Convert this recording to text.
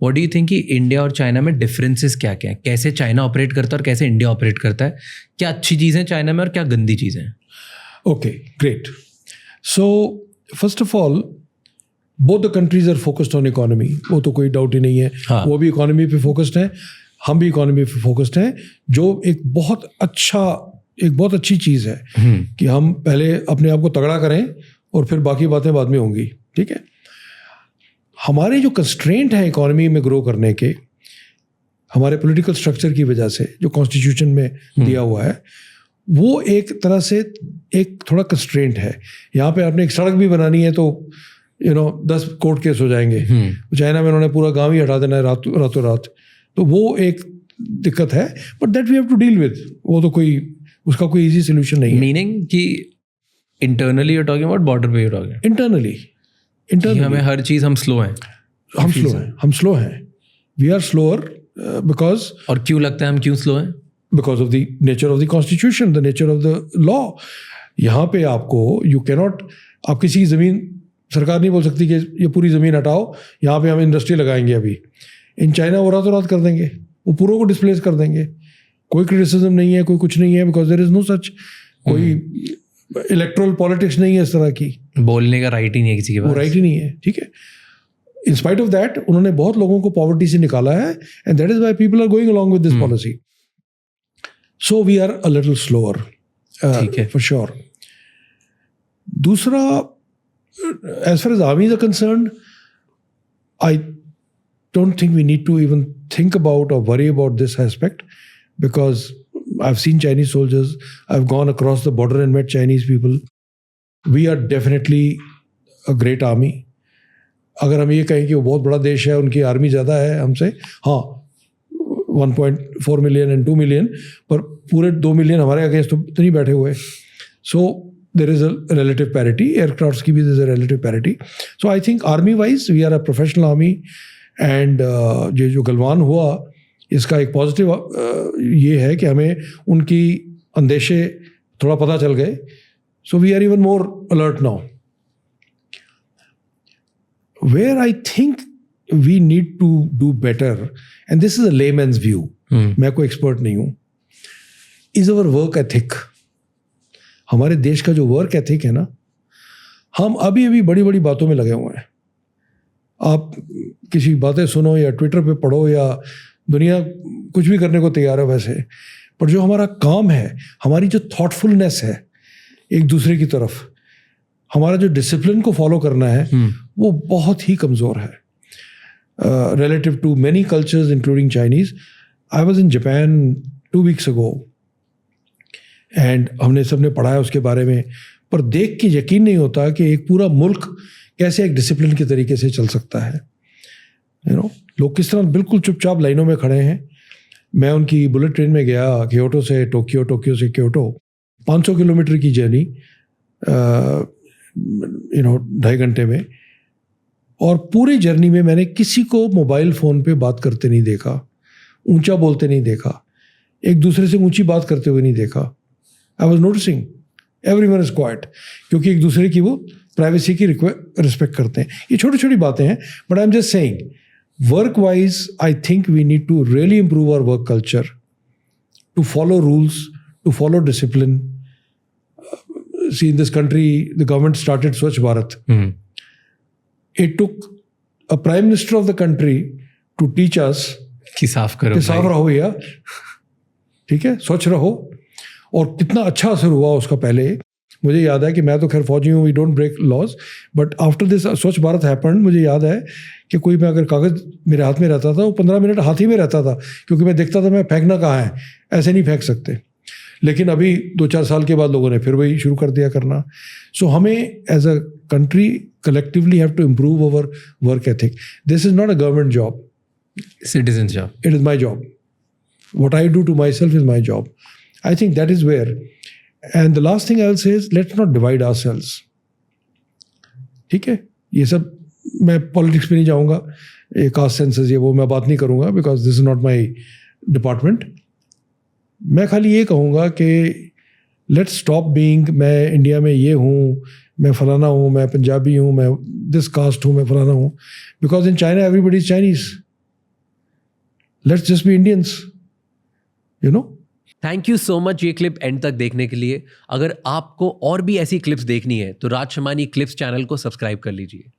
What do you think कि India और China में डिफरेंसेस क्या क्या है? कैसे चाइना ऑपरेट करता है और कैसे इंडिया ऑपरेट करता है? क्या अच्छी चीज़ें चाइना में और क्या गंदी चीज़ें हैं? Okay, great. So, first of all, both the countries are focused on economy. वो तो कोई डाउट ही नहीं है. हाँ. वो भी इकोनॉमी पे फोकस्ड हैं, हम भी इकोनॉमी पे फोकस्ड हैं, जो एक बहुत अच्छी चीज़ है कि हम पहले अपने आप को तगड़ा करें और फिर बाकी बातें बाद में होंगी. ठीक है. हमारे जो कंस्ट्रेंट हैं इकोनॉमी में ग्रो करने के, हमारे पॉलिटिकल स्ट्रक्चर की वजह से जो कॉन्स्टिट्यूशन में दिया हुआ है, वो एक तरह से एक थोड़ा कंस्ट्रेंट है. यहाँ पे आपने एक सड़क भी बनानी है तो 10 कोर्ट केस हो जाएंगे. चाइना में उन्होंने पूरा गांव ही हटा देना है रातों रात. तो वो एक दिक्कत है, but that we have to deal with. वो तो उसका कोई इजी सोल्यूशन नहीं है. मीनिंग कि internally you are talking about, border पे यू आर टॉकिंग इंटरनली हमें हर चीज़ हम स्लो हैं. हम स्लो हैं. We are slower because. और क्यों लगता है हम क्यों स्लो हैं? Because of the nature of the constitution, the nature of the law. यहाँ पे आपको आप किसी ज़मीन, सरकार नहीं बोल सकती कि ये पूरी ज़मीन हटाओ, यहाँ पे हम इंडस्ट्री लगाएंगे. अभी इन चाइना वो रातों रात कर देंगे, वो पूरों को डिस्प्लेस कर देंगे. कोई क्रिटिसिज्म नहीं है, कोई कुछ नहीं है, because there is no such. कोई इलेक्ट्रल पॉलिटिक्स नहीं है इस तरह की. बोलने का राइट ही नहीं है किसी के पास. वो राइट ही नहीं है. ठीक है. इन स्पाइट ऑफ दैट उन्होंने बहुत लोगों को पॉवर्टी से निकाला है, and that is why people are going along with this policy. So we are a little slower, for sure. दूसरा, as far as armies are concerned, I don't think we need to even think about or worry about this aspect, because I've seen Chinese soldiers. I've gone across the border and met Chinese people. We are definitely a great army. अगर हम ये कहें कि वो बहुत बड़ा देश है, उनकी आर्मी ज़्यादा है हमसे, हाँ 1.4 मिलियन एंड 2 मिलियन, पर पूरे 2 मिलियन हमारे अगेंस्ट तो नहीं बैठे हुए. So there is a relative parity. Aircraft की भी there is a relative parity. So I think army wise we are a professional army. And जो गलवान हुआ, इसका एक पॉजिटिव ये है कि हमें उनकी अंदेशे थोड़ा पता चल गए. So we are even more alert now. Where I think we need to do better, and this is a layman's view, मैं कोई एक्सपर्ट नहीं हूँ, is our work ethic. हमारे देश का जो वर्क एथिक है ना, हम अभी बड़ी बड़ी बातों में लगे हुए हैं. आप किसी बातें सुनो या ट्विटर पे पढ़ो, या दुनिया कुछ भी करने को तैयार है वैसे, पर जो हमारा काम है, हमारी जो थॉटफुलनेस है एक दूसरे की तरफ, हमारा जो डिसिप्लिन को फॉलो करना है, वो बहुत ही कमज़ोर है. Relative to many cultures, including Chinese. I was in Japan 2 weeks ago, and हमने सबने पढ़ा है उसके बारे में, पर देख के यकीन नहीं होता कि एक पूरा मुल्क कैसे एक डिसिप्लिन के तरीके से चल सकता है. लोग किस तरह बिल्कुल चुपचाप लाइनों में खड़े हैं. मैं उनकी बुलेट ट्रेन में गया, क्योटो से टोक्यो, टोक्यो से क्योटो, 500 किलोमीटर की जर्नी 2.5 घंटे में. और पूरी जर्नी में मैंने किसी को मोबाइल फ़ोन पे बात करते नहीं देखा, ऊंचा बोलते नहीं देखा, एक दूसरे से ऊंची बात करते हुए नहीं देखा. I was noticing everyone is quite, क्योंकि एक दूसरे की वो प्राइवेसी की रिस्पेक्ट करते हैं. ये छोटी छोटी बातें हैं, but I am just saying, work wise I think we need to really improve our work culture, to follow rules, to follow discipline. See in this country the government started Swachh Bharat. It took a prime minister of the country to teach us कि साफ करो, कि साफ रहो भैया, ठीक है, स्वच्छ रहो. और कितना अच्छा असर हुआ उसका. पहले मुझे याद है कि मैं तो खैर फौजी हूँ, we don't break laws, but after this Swachh Bharat happened, मुझे याद है कि कोई मैं अगर कागज़ मेरे हाथ में रहता था, वो 15 मिनट हाथ ही में रहता था, क्योंकि मैं देखता था मैं फेंकना कहाँ है, ऐसे नहीं फेंक सकते. लेकिन अभी 2-4 साल के बाद लोगों ने फिर वही शुरू कर दिया करना. सो हमें as a country collectively have to improve our work ethic. This is not a government job. Citizen's job. It is my job. What I do to myself is my job. I think that is where. And the last thing I will say is, let's not divide ourselves. ठीक है, ये सब मैं politics में नहीं जाऊँगा, ये caste census ये वो मैं बात नहीं करूँगा, because this is not my department. मैं खाली ये कहूँगा कि लेट्स स्टॉप बीइंग मैं इंडिया में ये हूँ, मैं फलाना हूँ, मैं पंजाबी हूँ, मैं दिस कास्ट हूँ, मैं फलाना हूँ. Because in China everybody is Chinese. Let's just be Indians, you know. Thank you so much ये क्लिप एंड तक देखने के लिए। अगर आपको और भी ऐसी क्लिप्स देखनी है तो राज शमानी क्लिप्स चैनल को सब्सक्राइब कर लीजिए।